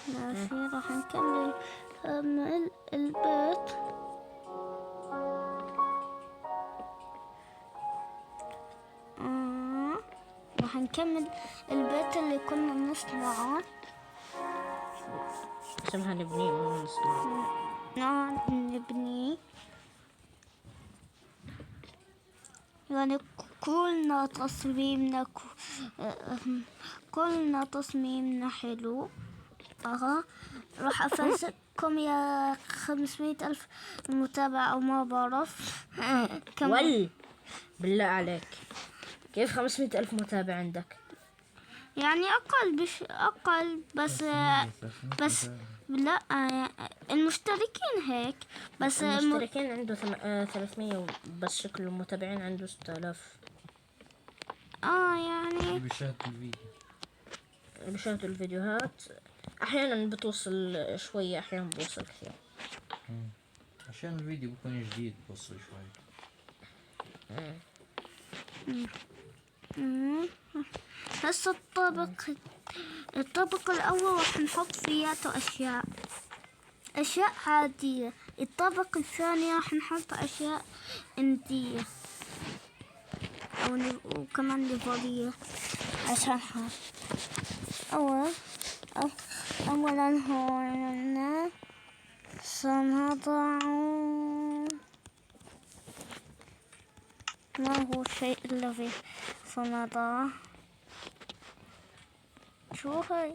ماشي راح نكمل البيت. راح نكمل البيت اللي كنا نصنعه. اسمها نبني مو نصنع. نعم نبني، يعني كلنا تصميمنا حلو. راح أفاجئكم يا 500,000 متابع أو ما بعرف كم. بالله عليك كيف 500,000 متابع عندك؟ يعني أقل بس لا، المشتركين هيك بس. المشتركين عنده 300 بس شكل المتابعين عنده 6000. يعني بشاهدوا الفيديوهات احيانا بتوصل شوية، احيانا بوصل كثير. عشان الفيديو بيكون جديد بوصل شوي. هسه الطبق الأول راح نحط فياته أشياء عادية. الطبق الثاني راح نحط أشياء إندية وكمان ليفورية عشان أولا هون سنضع ما هو الشيء الذي سنضعه؟ شو هاي؟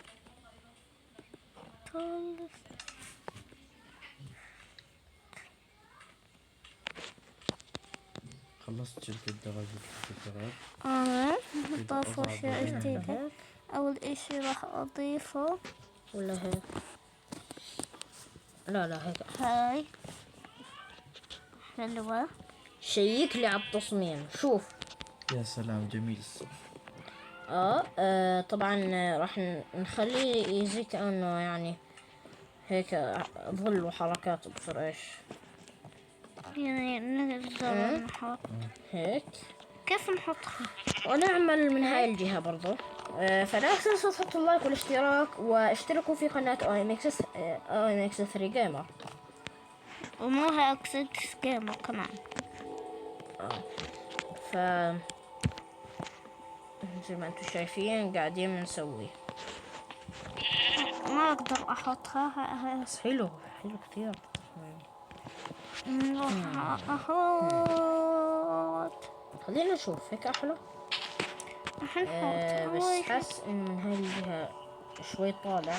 خلصت شلت الدرج والكترات. أضاف أشياء جديدة. أول إشي راح أضيفه ولا هيك؟ لا هيك. هاي حلوة. شيك لي على التصميم. شوف يا سلام جميل الصف. طبعا راح نخليه يزيد كأنه يعني هيك ظل وحركات بصير ايش يعني نقدر نحط هيك. كيف نحطها؟ ونعمل من هاي الجهة برضو. فلا تنسوا تحطوا اللايك والاشتراك واشتركوا في قناة OMX 3 جيمر. ومو هاي أكسس جيمر كمان. ف زي ما انتم شايفين قاعدين بنسوي. ما أقدر أحطها. بس حلو كثير. راح أحط. خلينا نشوف هيك احلى. بس حس انه من هاي الجهة شوي طالع.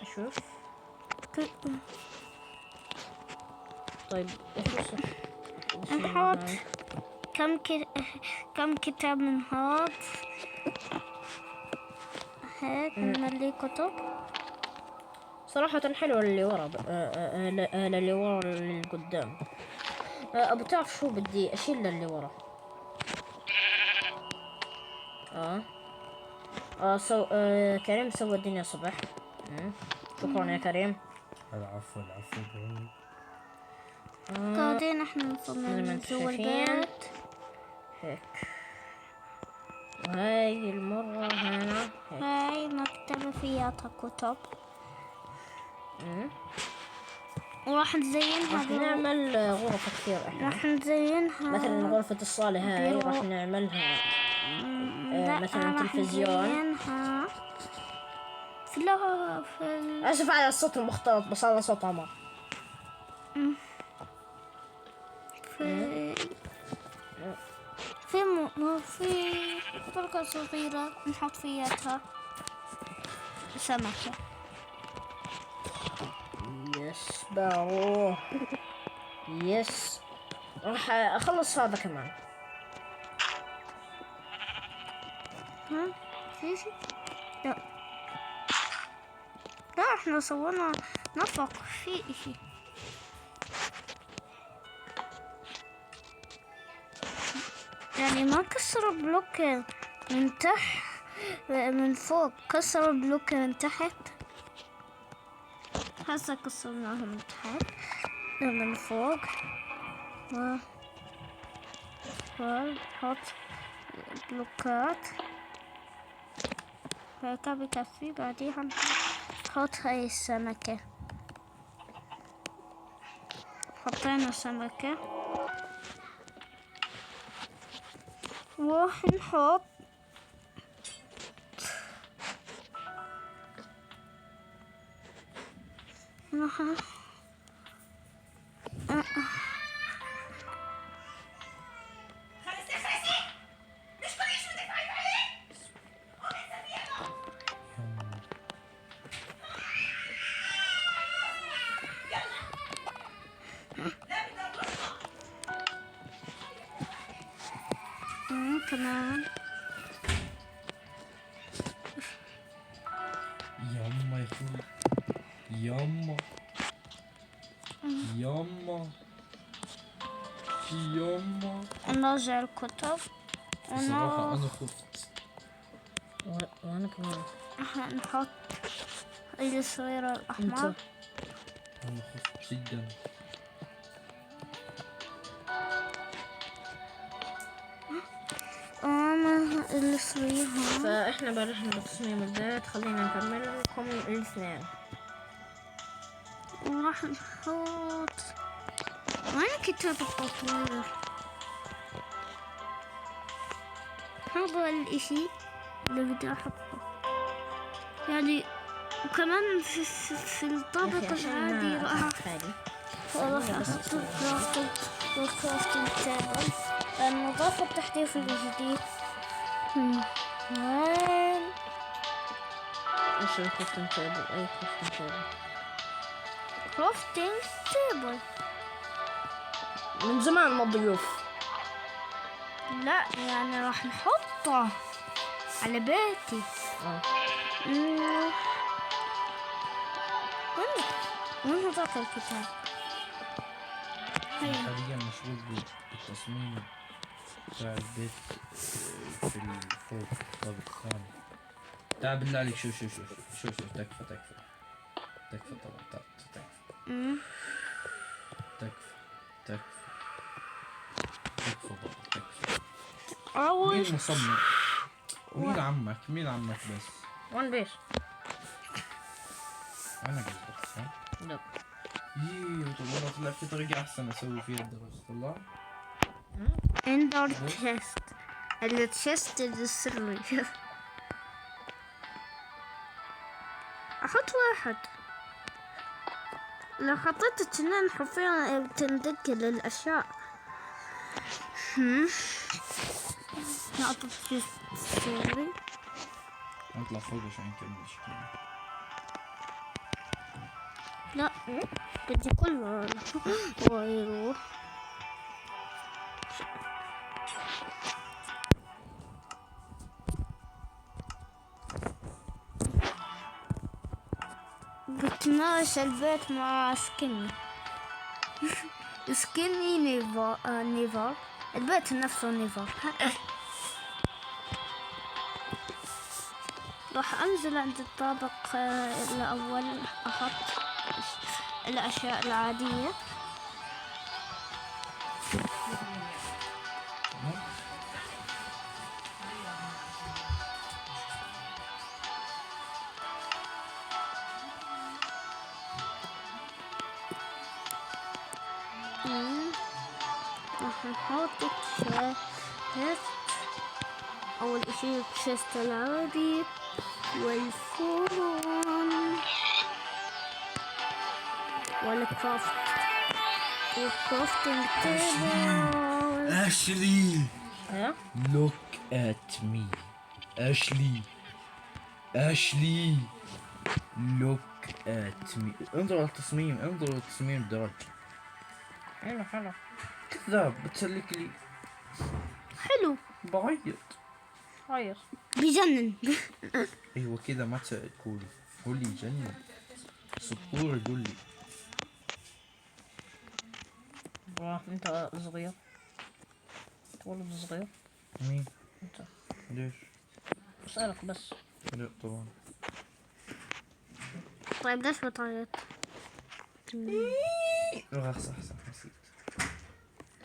اشوف. طيب نحط كم كتاب من هاد هيك نملي كتب. صراحة حلوة اللي ورا اللي ورا اللي قدام. ابو تعرف شو بدي اشيل اللي ورا. كريم سوى الدنيا صبح. شكرا يا كريم. العفو قاعدين احنا نصمم جوا البيت هيك. وهاي المرة هنا هيك. هاي مكتبة فيها كتب. وراح نزينها. راح نعمل غرف كثير احنا. راح نزينها مثلا غرفة الصالة هاي راح نعملها مثلا تلفزيون. اسف على الصوت المختلط بس هذا صوت عمر. في طرقة صغيرة نحط فيها سمكة. يس باو. يس راح اخلص هذا كمان. في شيء؟ لا احنا سوينا نفق في اشي. يعني ما كسر بلوك من تحت من فوق، كسر بلوك من تحت. هسه كسرناها من تحت من فوق. ونحط بلوكات هيك بكفي. بعديها نحط هاي السمكة. حطينا سمكة وراح نحط كمان يما يا اخوي، يما يما يما. نرجع الكتب بصراحة أنا خفت. وانا كمان. نحط الصغيرة الأحمر. انت أنا خفت جدا. الصغيرة. فاحنا بلشنا بتصميم البيت، خلينا نكمل لكم الاثنين. وراح نحط وين كتاب التطوير؟ هذا الاشي اللي بدي احطه يعني. وكمان في الطابق العادي راح احط الكرافتنج تيبل لانه اضاف التحديث الجديد. وين ايش الكرافتنج تيبل؟ اي كرافتنج تيبل؟ كرافتنج تيبل من زمان ما ضيوف. لا يعني راح نحطه على بيتي. وين هذاك الكتاب؟ أنا حاليا مشغول بالتصميم بتاع البيت في الفوق الطابق الثاني. تعال بالله عليك، شوف شوف شوف شوف شوف، تكفى تكفى تكفى طبعا، تكفى تكفى تكفى تكفى بابا تكفى. مين مصمم؟ مين عمك؟ مين عمك بس؟ وين بيش؟ أنا قصدك صح؟ لا. طب والله طلع في طريقة أحسن أسوي فيها الدرس. طلع اندر تشيست. التشيست السري. احط واحد. لو حطيت اثنين حرفيا بتنتقل الاشياء. نحط التشيست السري. نطلع فوق عشان نكمل شكلنا. لا بدي كله هو يروح. بتناقش البيت مع سكيني. سكيني نيفر. البيت نفسه نيفر. راح انزل عند الطابق الاول احط الاشياء العادية. راح نحط التشيست. اول اشي التشيست العادي والفرن والكرافتنج تيبل. أشلي ايه؟ look at me. أشلي look at me. انظر على التصميم، انظر لتصميم الدرج. حلو حلو. كذاب بتسلك لي. حلو بعيط. هايص. بجنن. ايوه كذا، ما تقولي قولي جنن. سطور قولي. انت صغير، انت ولد صغير. مين؟ انت. ليش؟ بسألك بس. لا طبعا. طيب ليش بتعيط؟ صح نسيت.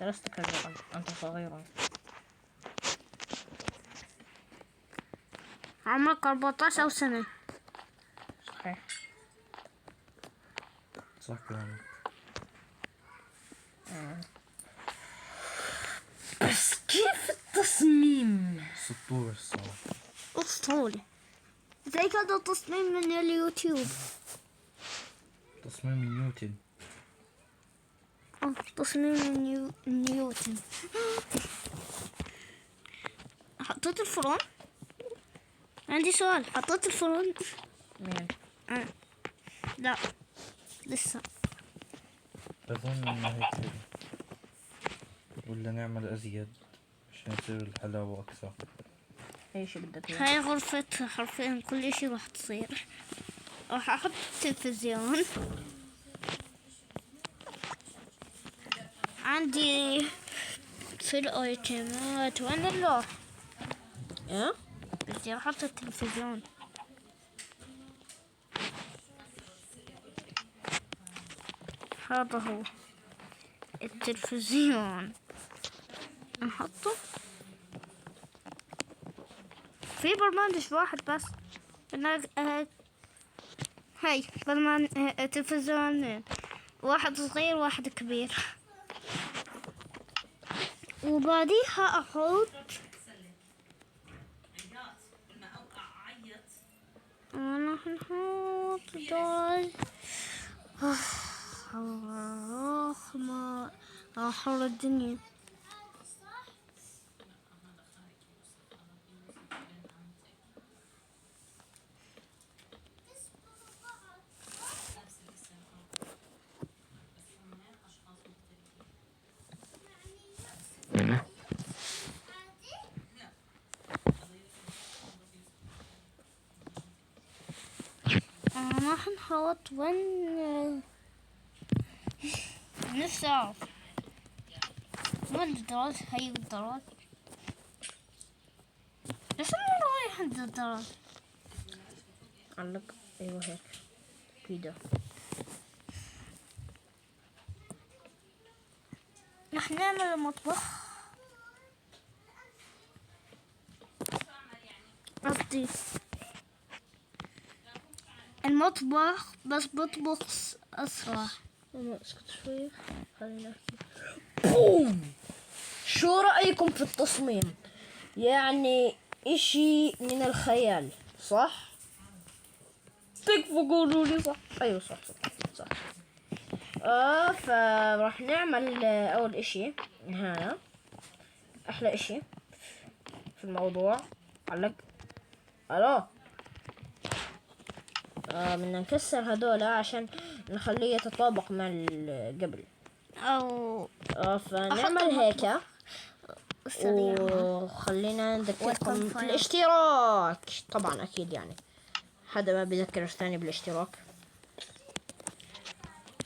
درست كبيرا، انت صغيرا. عمرك 14 سنة. صحيح. صح كلامك. بس كيف التصميم؟ سطور الصراحة. أسطوري. زي كذا تصميم من اليوتيوب. تصميم نيوتن. تصميم من نيوتن. حطيت الفرن. عندي سؤال، حطيت الفرن؟ مين؟ لا لسه. أظن إنه هيك حلو. ولا نعمل أزيد عشان يصير الحلاوة أكثر. أي شي بدك إياه؟ هاي غرفة حرفيا كل اشي راح تصير. راح احط تلفزيون. عندي في الايتمات. وين اللوح؟ إيه؟ بدي احط التلفزيون. هذا هو التلفزيون. نحطه في برنامج واحد بس. هاي برنامج تلفزيونين، واحد صغير واحد كبير. وبعديها احط انا حنحط دول. ما احر الدنيا. انا حنحط وين. نفسي اعرف وين الدراج. هاي الدراج. بس انا رايح عند الدراج. علق. أيوه هيك كده. رح نعمل المطبخ. قصدي المطبخ بس بطبخ أسرع. ماما اسكت شوية، خلينا نحكي. بوم! شو رأيكم في التصميم؟ يعني إشي من الخيال، صح؟ تكفوا قولوا لي صح. أيوه صح صح. فراح نعمل أول إشي هذا أحلى إشي في الموضوع. علق. ألو. بدنا نكسر هدولا عشان نخليه يتطابق مع قبل. أو فنعمل أحط هيك. سريع. وخلينا نذكركم والكم في فاير. الاشتراك. طبعا أكيد يعني حدا ما بيذكر الثاني بالاشتراك.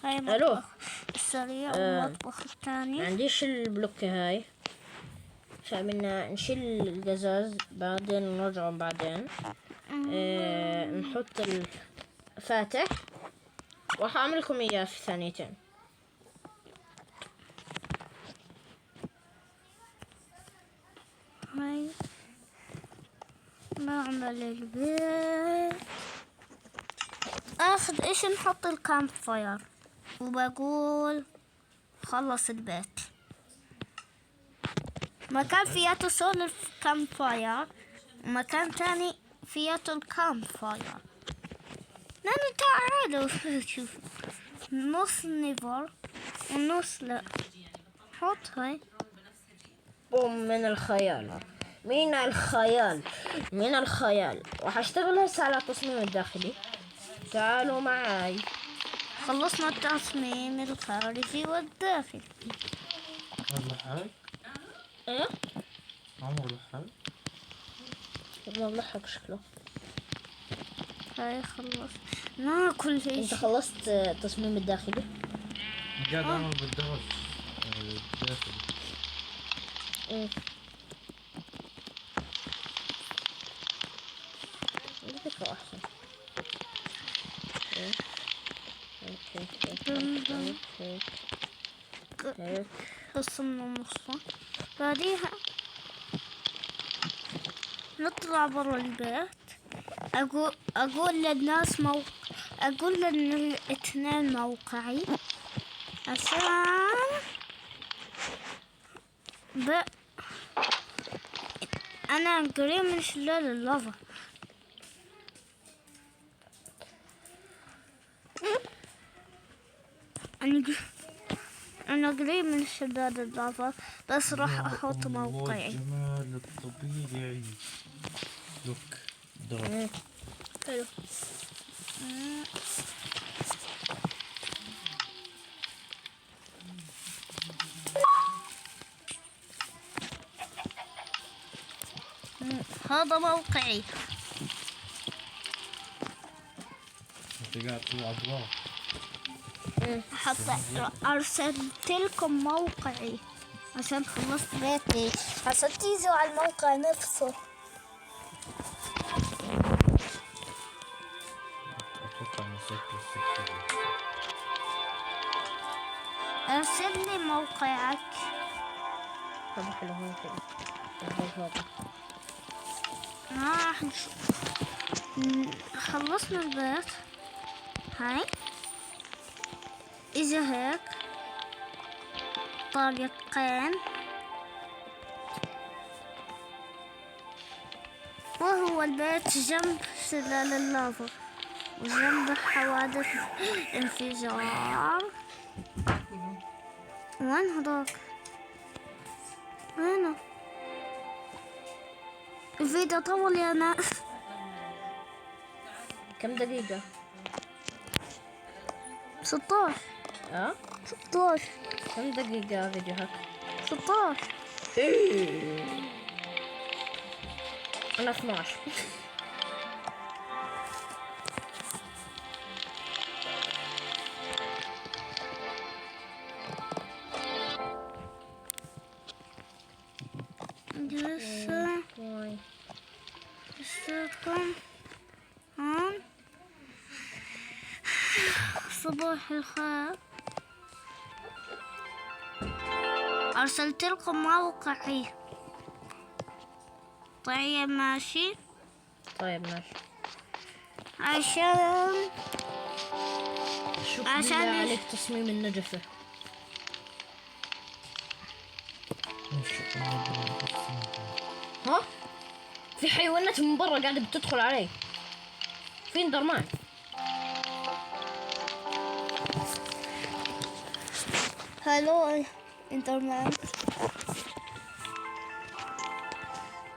هاي ألو. المطبخ السريع والمطبخ ما الثاني. عنديش البلوكة هاي، فبدنا نشيل القزاز بعدين نرجعه بعدين. نحط الفاتح وراح أعمل لكم إياه في ثانيتين. هاي نعمل البيت. اخذ ايش نحط الكامب فاير. وبقول خلص البيت. مكان فياته سولار كامب فاير ومكان تاني فياته الكامب فاير. لأنه تعالوا شوف نص نيفر ونص لا. حط هاي. بوم من الخيال. من الخيال من الخيال. راح اشتغل هسه على التصميم الداخلي. تعالوا معاي. خلصنا التصميم الخارجي والداخلي. والله حاج. ايه؟ عمر لحاج. ما بلحق شكله. هاي خلص ناكل انت شيء. خلصت التصميم الداخلي؟ قاعد أعمل بالدرج الداخلي. ايه. فكرة احسن. ايه. هيك. قسمنا نصه. بعديها نطلع برا البيت. أقول للناس أقول للاثنين موقعي عشان أنا قريب من شلال اللافا. أنا قريب من شلال اللافا، بس راح أحط موقعي. الجمال الطبيعي. لوك دار. حلو. هذا موقعي. انت قاعد تطلع اضواء. أرسلت لكم موقعي عشان خلصت بيتي، عشان تيجوا على الموقع نفسه. اتوقع نسيت السكر. أرسل لي موقعك. هذا حلو، هذا حلو. هذا راح نشوف. خلصنا البيت. هاي إذا هيك طريقين، وهو البيت جنب شلال اللافا وجنب حوادث انفجار. وين هذاك؟ وينه؟ الفيديو طول يا ناس. كم دقيقة؟ 16. 16. كم دقيقة فيديوهك؟ 16. أنا 12. لسه هون. صباح الخير. أرسلت لكم موقعي. طيب ماشي. طيب ماشي. عشان شوف عشان بالله عليك تصميم النجفة. ها؟ في حيوانات من برا قاعدة بتدخل علي. في اندرمان. هلو انترمان.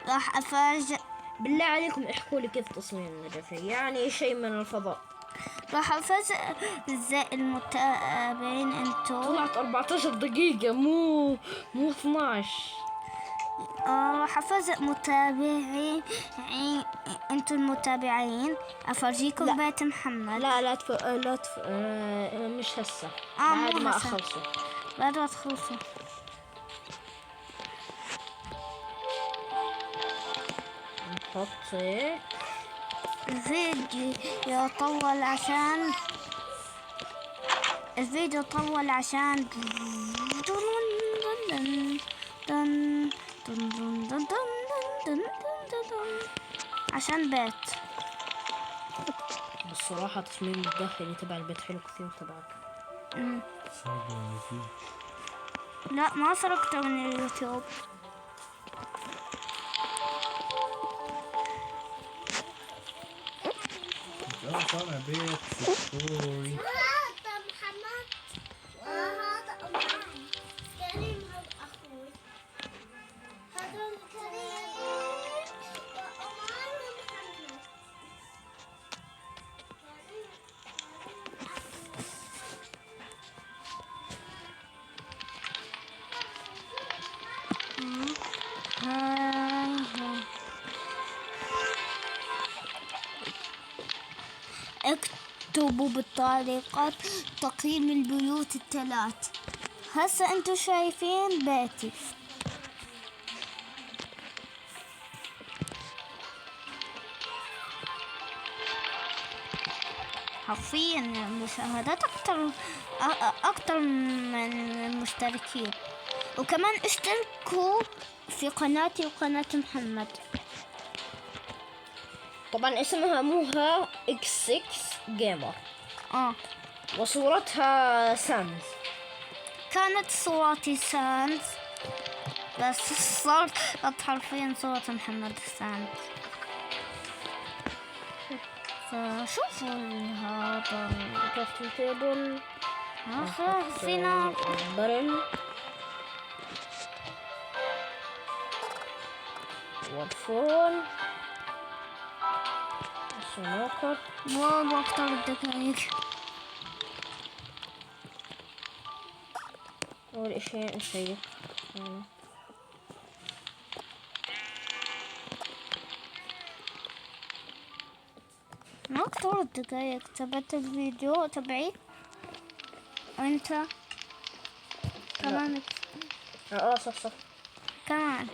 راح أفاجئ. بالله عليكم احكوا لي كيف تصميم النجفة، يعني شيء من الفضاء. راح أفاجئ المتابعين انتو. طلعت 14 دقيقة مو 12. راح أفاجئ متابعين انتو المتابعين. أفرجيكم لا. بيت محمد. لا مش هسه. بعد مو ما هسه. اخلصوا. بعد ما تخلصوا. نحط الفيديو طول عشان عشان بيت. بالصراحة تصميم الداخلي تبع البيت حلو كثير تبعك. لا ما سرقته من اليوتيوب. صانع بيت سكوري. هذا محمد وهذا أمان. كريم هذا أخوي. هذا كريم وأمان ومحمد. اكتبوا بالتعليقات تقييم البيوت الثلاث. هسه انتو شايفين بيتي. حرفيا المشاهدات اكتر من المشتركين. وكمان اشتركوا في قناتي وقناة محمد. طبعا اسمها موها اكس 6 جيمر، وصورتها سانز. كانت صورتي ساند، بس صارت حرفيا صورة محمد ساند. فشوفوا هذا كرافتنج تيبل، آخر في نار. برل والفرن، السنوكر. واو أكتر الدقايق. أول شيء نشيك ما أكتر الدقايق. تبت الفيديو تبعي وانت كمان صح كمان